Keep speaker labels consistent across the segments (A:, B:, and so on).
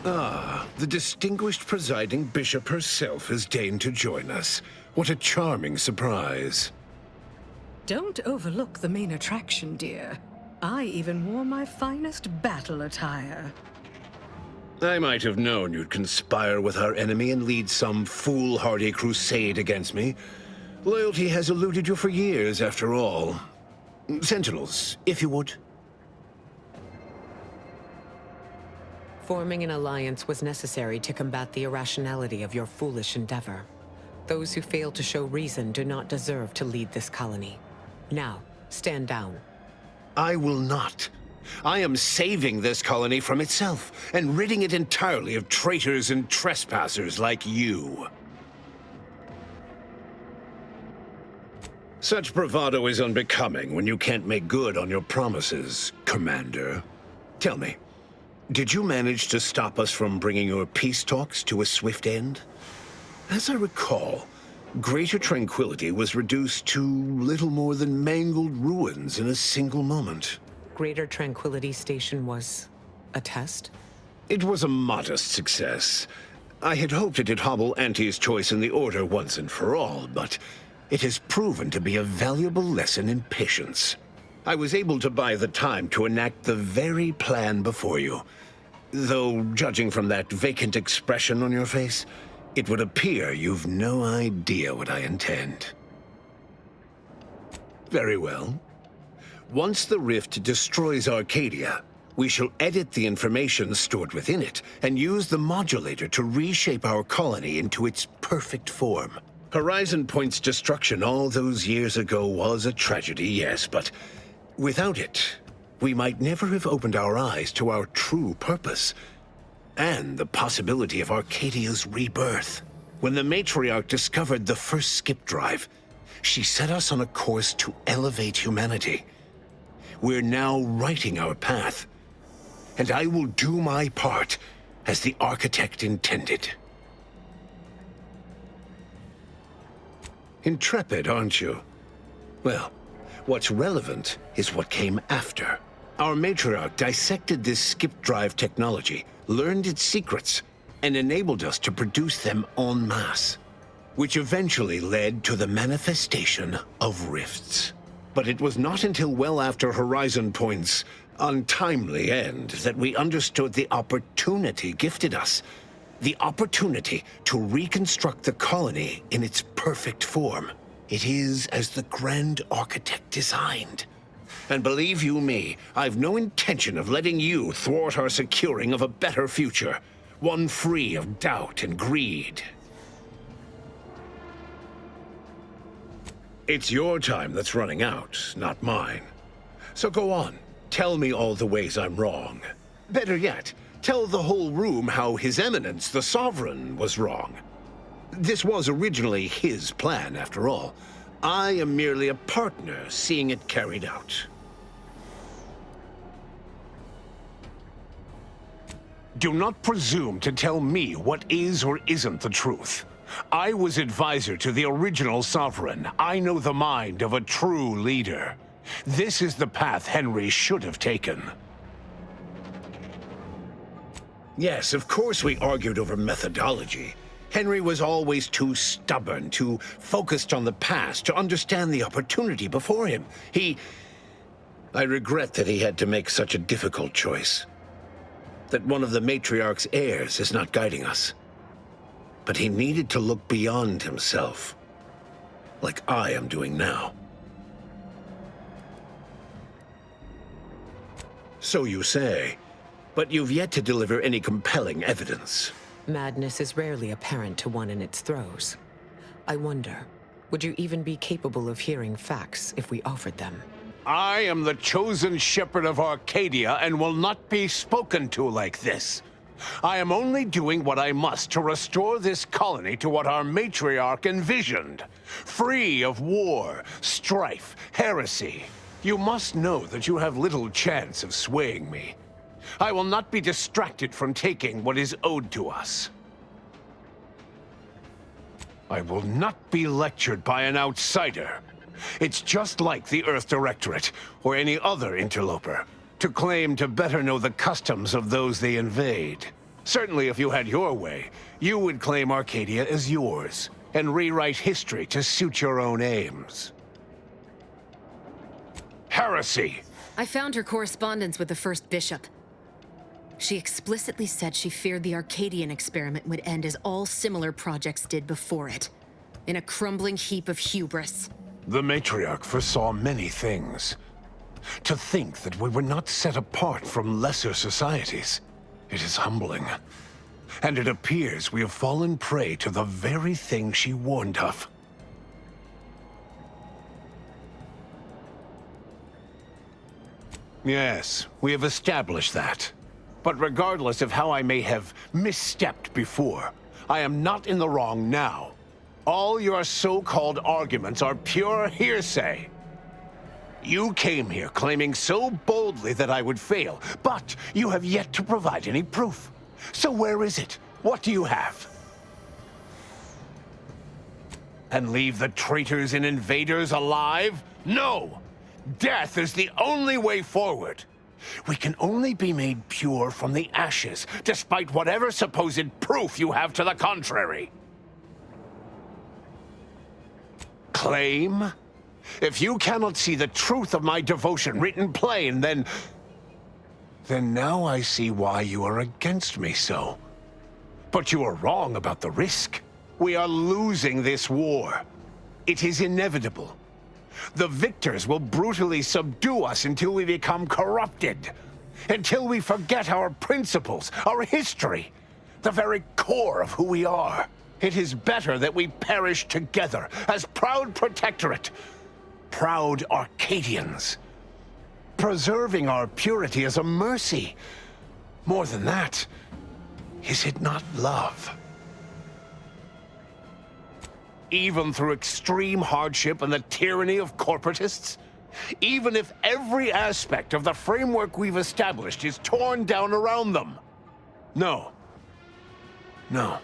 A: Ah, the distinguished presiding bishop herself has deigned to join us. What a charming surprise.
B: Don't overlook the main attraction, dear. I even wore my finest battle attire.
A: I might have known you'd conspire with our enemy and lead some foolhardy crusade against me. Loyalty has eluded you for years, after all. Sentinels, if you would.
C: Forming an alliance was necessary to combat the irrationality of your foolish endeavor. Those who fail to show reason do not deserve to lead this colony. Now, stand down.
A: I will not. I am saving this colony from itself, and ridding it entirely of traitors and trespassers like you. Such bravado is unbecoming when you can't make good on your promises, Commander. Tell me, did you manage to stop us from bringing your peace talks to a swift end? As I recall, Greater Tranquility was reduced to little more than mangled ruins in a single moment.
C: Greater Tranquility Station was a test?
A: It was a modest success. I had hoped it'd hobble Auntie's choice in the Order once and for all, but it has proven to be a valuable lesson in patience. I was able to buy the time to enact the very plan before you. Though, judging from that vacant expression on your face, it would appear you've no idea what I intend. Very well. Once the rift destroys Arcadia, we shall edit the information stored within it and use the modulator to reshape our colony into its perfect form. Horizon Point's destruction all those years ago was a tragedy, yes, but without it, we might never have opened our eyes to our true purpose and the possibility of Arcadia's rebirth. When the matriarch discovered the first skip drive, she set us on a course to elevate humanity. We're now writing our path, and I will do my part as the architect intended. Intrepid, aren't you? Well, what's relevant is what came after. Our matriarch dissected this skip drive technology, learned its secrets, and enabled us to produce them en masse, which eventually led to the manifestation of rifts. But it was not until well after Horizon Point's untimely end that we understood the opportunity gifted us. The opportunity to reconstruct the colony in its perfect form. It is as the Grand Architect designed. And believe you me, I've no intention of letting you thwart our securing of a better future. One free of doubt and greed. It's your time that's running out, not mine. So go on, tell me all the ways I'm wrong. Better yet, tell the whole room how His Eminence, the Sovereign, was wrong. This was originally his plan, after all. I am merely a partner seeing it carried out. Do not presume to tell me what is or isn't the truth. I was advisor to the original Sovereign. I know the mind of a true leader. This is the path Henry should have taken. Yes, of course we argued over methodology. Henry was always too stubborn, too focused on the past to understand the opportunity before him. I regret that he had to make such a difficult choice. That one of the matriarch's heirs is not guiding us. But he needed to look beyond himself, like I am doing now. So you say, but you've yet to deliver any compelling evidence.
C: Madness is rarely apparent to one in its throes. I wonder, would you even be capable of hearing facts if we offered them?
A: I am the chosen shepherd of Arcadia and will not be spoken to like this. I am only doing what I must to restore this colony to what our matriarch envisioned. Free of war, strife, heresy. You must know that you have little chance of swaying me. I will not be distracted from taking what is owed to us. I will not be lectured by an outsider. It's just like the Earth Directorate, or any other interloper, to claim to better know the customs of those they invade. Certainly, if you had your way, you would claim Arcadia as yours, and rewrite history to suit your own aims. Heresy!
D: I found her correspondence with the first bishop. She explicitly said she feared the Arcadian experiment would end as all similar projects did before it, in a crumbling heap of hubris.
A: The matriarch foresaw many things. To think that we were not set apart from lesser societies, it is humbling. And it appears we have fallen prey to the very thing she warned of. Yes, we have established that. But regardless of how I may have misstepped before, I am not in the wrong now. All your so-called arguments are pure hearsay. You came here claiming so boldly that I would fail, but you have yet to provide any proof. So where is it? What do you have? And leave the traitors and invaders alive? No! Death is the only way forward. We can only be made pure from the ashes, despite whatever supposed proof you have to the contrary. Claim? If you cannot see the truth of my devotion written plain, then now I see why you are against me so. But you are wrong about the risk. We are losing this war. It is inevitable. The victors will brutally subdue us until we become corrupted. Until we forget our principles, our history, the very core of who we are. It is better that we perish together as proud protectorate, proud Arcadians. Preserving our purity is a mercy. More than that, is it not love? Even through extreme hardship and the tyranny of corporatists? Even if every aspect of the framework we've established is torn down around them? No. No.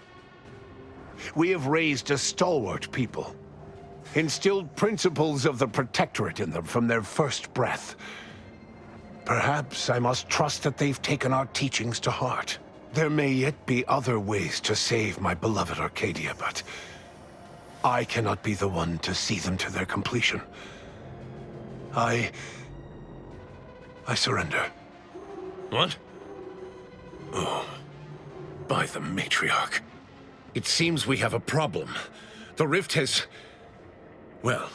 A: We have raised a stalwart people. Instilled principles of the protectorate in them from their first breath. Perhaps I must trust that they've taken our teachings to heart. There may yet be other ways to save my beloved Arcadia, but I cannot be the one to see them to their completion. I surrender. What? Oh, by the matriarch. It seems we have a problem. The rift has... well,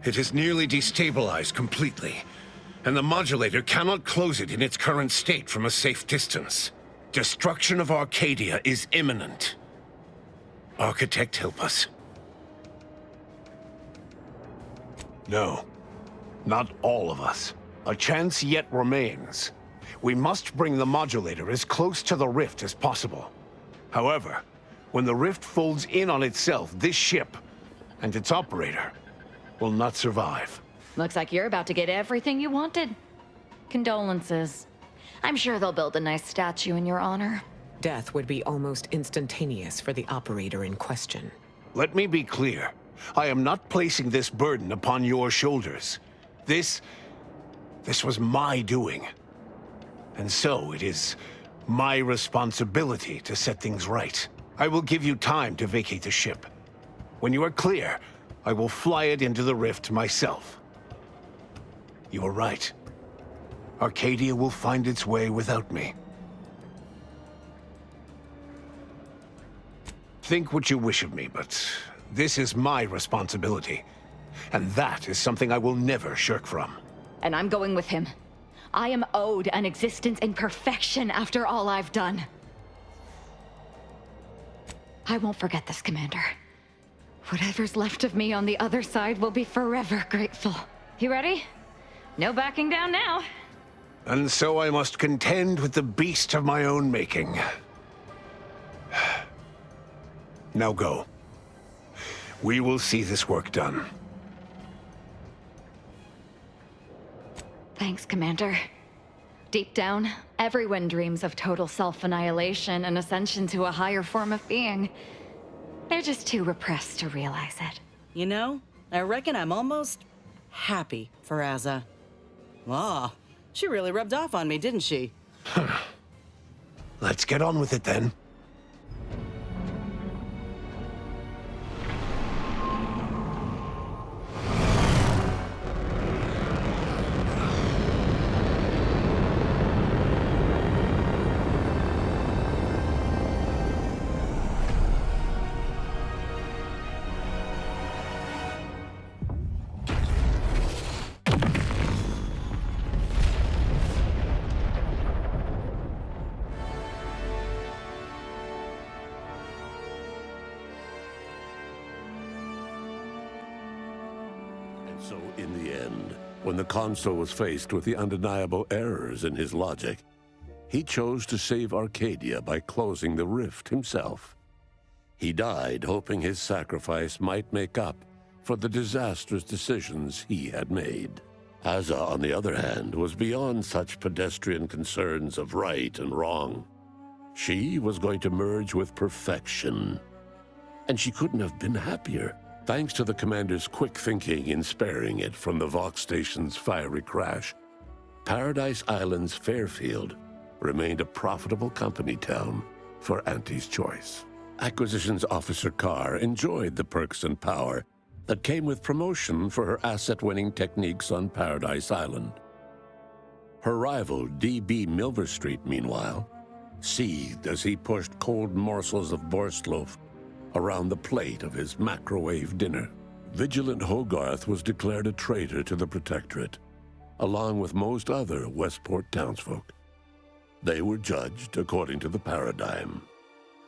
A: it has nearly destabilized completely, and the modulator cannot close it in its current state from a safe distance. Destruction of Arcadia is imminent. Architect, help us. No, not all of us. A chance yet remains. We must bring the modulator as close to the rift as possible. However, when the rift folds in on itself, this ship and its operator will not survive.
E: Looks like you're about to get everything you wanted. Condolences. I'm sure they'll build a nice statue in your honor.
C: Death would be almost instantaneous for the operator in question.
A: Let me be clear. I am not placing this burden upon your shoulders. This was my doing. And so it is my responsibility to set things right. I will give you time to vacate the ship. When you are clear, I will fly it into the rift myself. You are right. Arcadia will find its way without me. Think what you wish of me, but this is my responsibility. And that is something I will never shirk from.
E: And I'm going with him. I am owed an existence in perfection after all I've done. I won't forget this, Commander. Whatever's left of me on the other side will be forever grateful. You ready? No backing down now.
A: And so I must contend with the beast of my own making. Now go. We will see this work done.
E: Thanks, Commander. Deep down, everyone dreams of total self-annihilation and ascension to a higher form of being. They're just too repressed to realize it.
F: You know, I reckon I'm almost happy for Azza. Wow, she really rubbed off on me, didn't she?
A: Let's get on with it then.
G: So in the end, when the consul was faced with the undeniable errors in his logic, he chose to save Arcadia by closing the rift himself. He died hoping his sacrifice might make up for the disastrous decisions he had made. Asa, on the other hand, was beyond such pedestrian concerns of right and wrong. She was going to merge with perfection, and she couldn't have been happier. Thanks to the commander's quick thinking in sparing it from the Vox station's fiery crash, Paradise Island's Fairfield remained a profitable company town for Auntie's Choice. Acquisitions Officer Carr enjoyed the perks and power that came with promotion for her asset-winning techniques on Paradise Island. Her rival, D.B. Milverstreet, meanwhile, seethed as he pushed cold morsels of borsloaf around the plate of his microwave dinner. Vigilant Hogarth was declared a traitor to the Protectorate, along with most other Westport townsfolk. They were judged according to the paradigm,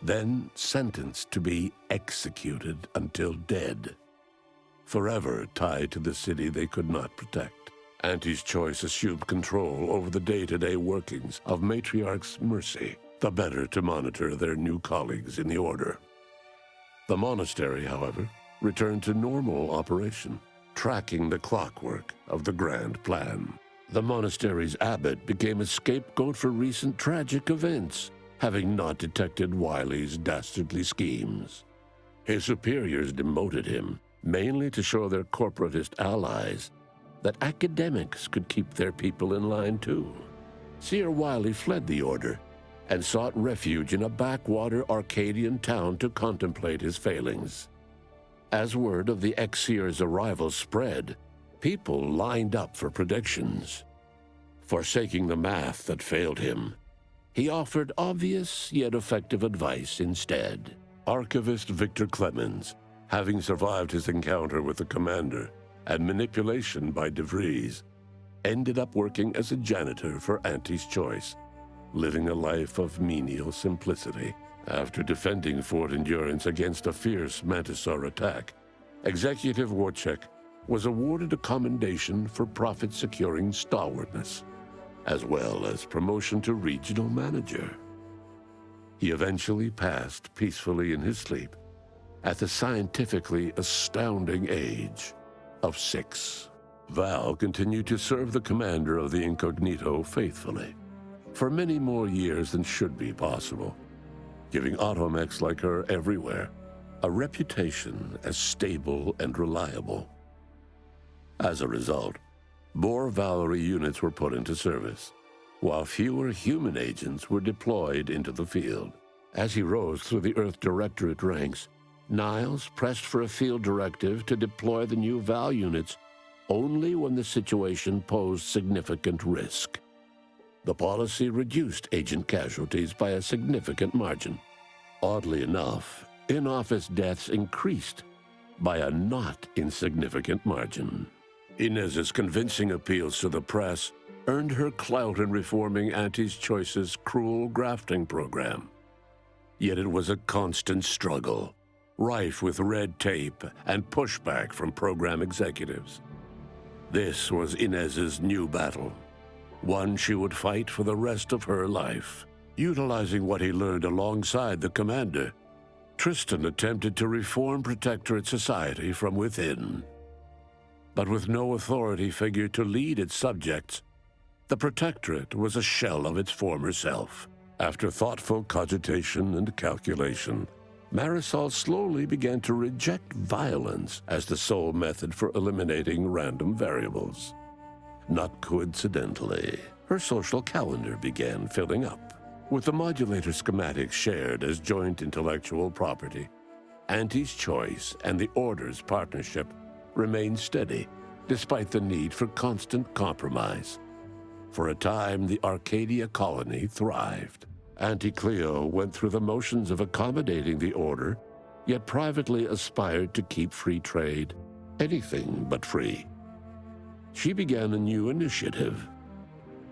G: then sentenced to be executed until dead, forever tied to the city they could not protect. Auntie's Choice assumed control over the day-to-day workings of Matriarch's Mercy, the better to monitor their new colleagues in the Order. The monastery, however, returned to normal operation, tracking the clockwork of the grand plan. The monastery's abbot became a scapegoat for recent tragic events, having not detected Wiley's dastardly schemes. His superiors demoted him, mainly to show their corporatist allies that academics could keep their people in line too. Seer Wiley fled the Order and sought refuge in a backwater Arcadian town to contemplate his failings. As word of the ex-seer's arrival spread, people lined up for predictions. Forsaking the math that failed him, he offered obvious yet effective advice instead. Archivist Victor Clemens, having survived his encounter with the commander and manipulation by DeVries, ended up working as a janitor for Auntie's Choice, living a life of menial simplicity. After defending Fort Endurance against a fierce Mantisaur attack, Executive Warchek was awarded a commendation for profit-securing stalwartness, as well as promotion to regional manager. He eventually passed peacefully in his sleep at the scientifically astounding age of 6. Val continued to serve the commander of the Incognito faithfully for many more years than should be possible, giving automechs like her everywhere a reputation as stable and reliable. As a result, more Valerie units were put into service, while fewer human agents were deployed into the field. As he rose through the Earth Directorate ranks, Niles pressed for a field directive to deploy the new Val units only when the situation posed significant risk. The policy reduced agent casualties by a significant margin. Oddly enough, in-office deaths increased by a not insignificant margin. Inez's convincing appeals to the press earned her clout in reforming Auntie's Choice's cruel grafting program. Yet it was a constant struggle, rife with red tape and pushback from program executives. This was Inez's new battle, one she would fight for the rest of her life. Utilizing what he learned alongside the commander, Tristan attempted to reform Protectorate society from within. But with no authority figure to lead its subjects, the Protectorate was a shell of its former self. After thoughtful cogitation and calculation, Marisol slowly began to reject violence as the sole method for eliminating random variables. Not coincidentally, her social calendar began filling up. With the modulator schematics shared as joint intellectual property, Auntie's Choice and the Order's partnership remained steady, despite the need for constant compromise. For a time, the Arcadia colony thrived. Auntie Cleo went through the motions of accommodating the Order, yet privately aspired to keep free trade anything but free. She began a new initiative.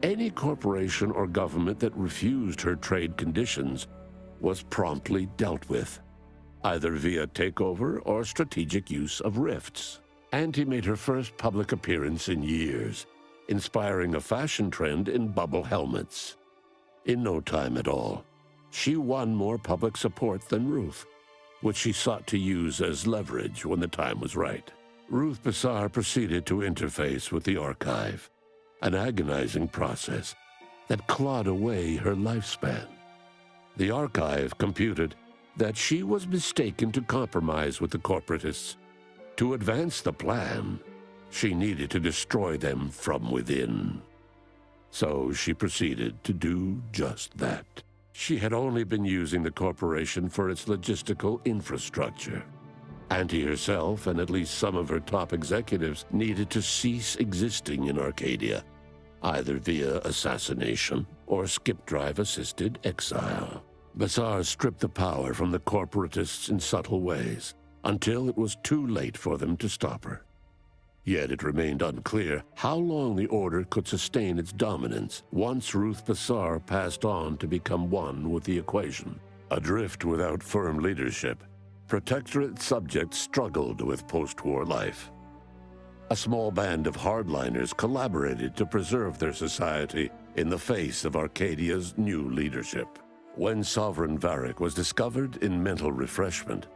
G: Any corporation or government that refused her trade conditions was promptly dealt with, either via takeover or strategic use of rifts. Auntie made her first public appearance in years, inspiring a fashion trend in bubble helmets. In no time at all, she won more public support than Ruth, which she sought to use as leverage when the time was right. Ruth Basar proceeded to interface with the archive, an agonizing process that clawed away her lifespan. The archive computed that she was mistaken to compromise with the corporatists. To advance the plan, she needed to destroy them from within. So she proceeded to do just that. She had only been using the corporation for its logistical infrastructure. Auntie herself and at least some of her top executives needed to cease existing in Arcadia, either via assassination or skip-drive-assisted exile. Basar stripped the power from the corporatists in subtle ways, until it was too late for them to stop her. Yet it remained unclear how long the Order could sustain its dominance once Ruth Basar passed on to become one with the equation. Adrift without firm leadership, Protectorate subjects struggled with post-war life. A small band of hardliners collaborated to preserve their society in the face of Arcadia's new leadership. When Sovereign Varric was discovered in mental refreshment,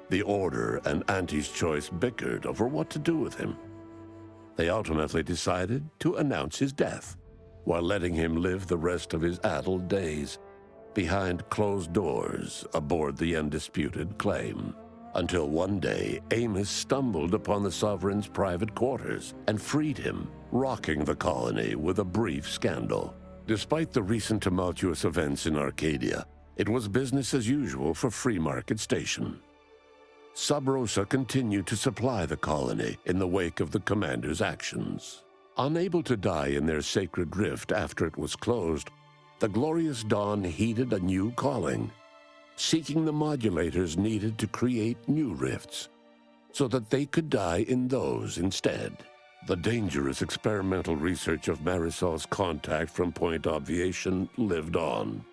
G: the Order and Auntie's Choice bickered over what to do with him. They ultimately decided to announce his death, while letting him live the rest of his addled days behind closed doors aboard the undisputed claim. Until one day, Amos stumbled upon the Sovereign's private quarters and freed him, rocking the colony with a brief scandal. Despite the recent tumultuous events in Arcadia, it was business as usual for Free Market Station. Sub Rosa continued to supply the colony in the wake of the commander's actions. Unable to die in their sacred rift after it was closed, the Glorious Dawn heeded a new calling, seeking the modulators needed to create new rifts, so that they could die in those instead. The dangerous experimental research of Marisol's contact from Point Obviation lived on,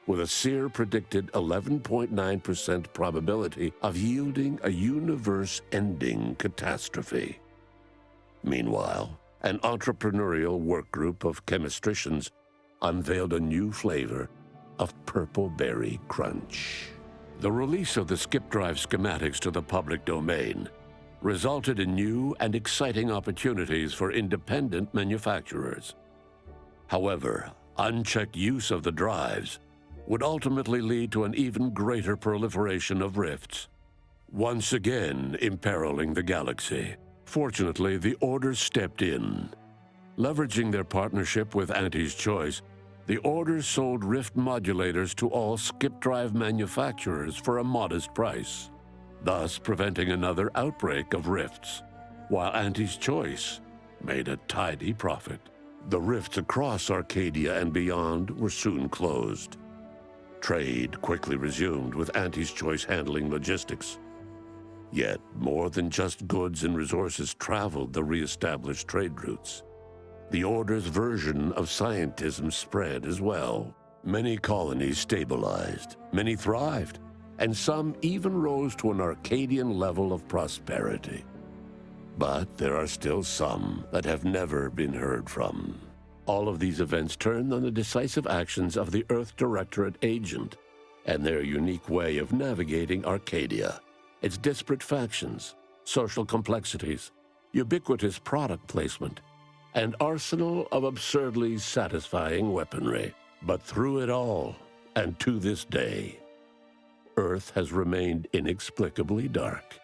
G: with a Seer predicted 11.9% probability of yielding a universe-ending catastrophe. Meanwhile, an entrepreneurial work group of chemistricians unveiled a new flavor of Purple Berry Crunch. The release of the skip drive schematics to the public domain resulted in new and exciting opportunities for independent manufacturers. However, unchecked use of the drives would ultimately lead to an even greater proliferation of rifts, once again imperiling the galaxy. Fortunately, the Order stepped in. Leveraging their partnership with Auntie's Choice, the Order sold rift modulators to all skip drive manufacturers for a modest price, thus preventing another outbreak of rifts, while Auntie's Choice made a tidy profit. The rifts across Arcadia and beyond were soon closed. Trade quickly resumed, with Auntie's Choice handling logistics. Yet, more than just goods and resources traveled the re-established trade routes. The Order's version of scientism spread as well. Many colonies stabilized, many thrived, and some even rose to an Arcadian level of prosperity. But there are still some that have never been heard from. All of these events turned on the decisive actions of the Earth Directorate agent and their unique way of navigating Arcadia, its disparate factions, social complexities, ubiquitous product placement, and arsenal of absurdly satisfying weaponry. But through it all, and to this day, Earth has remained inexplicably dark.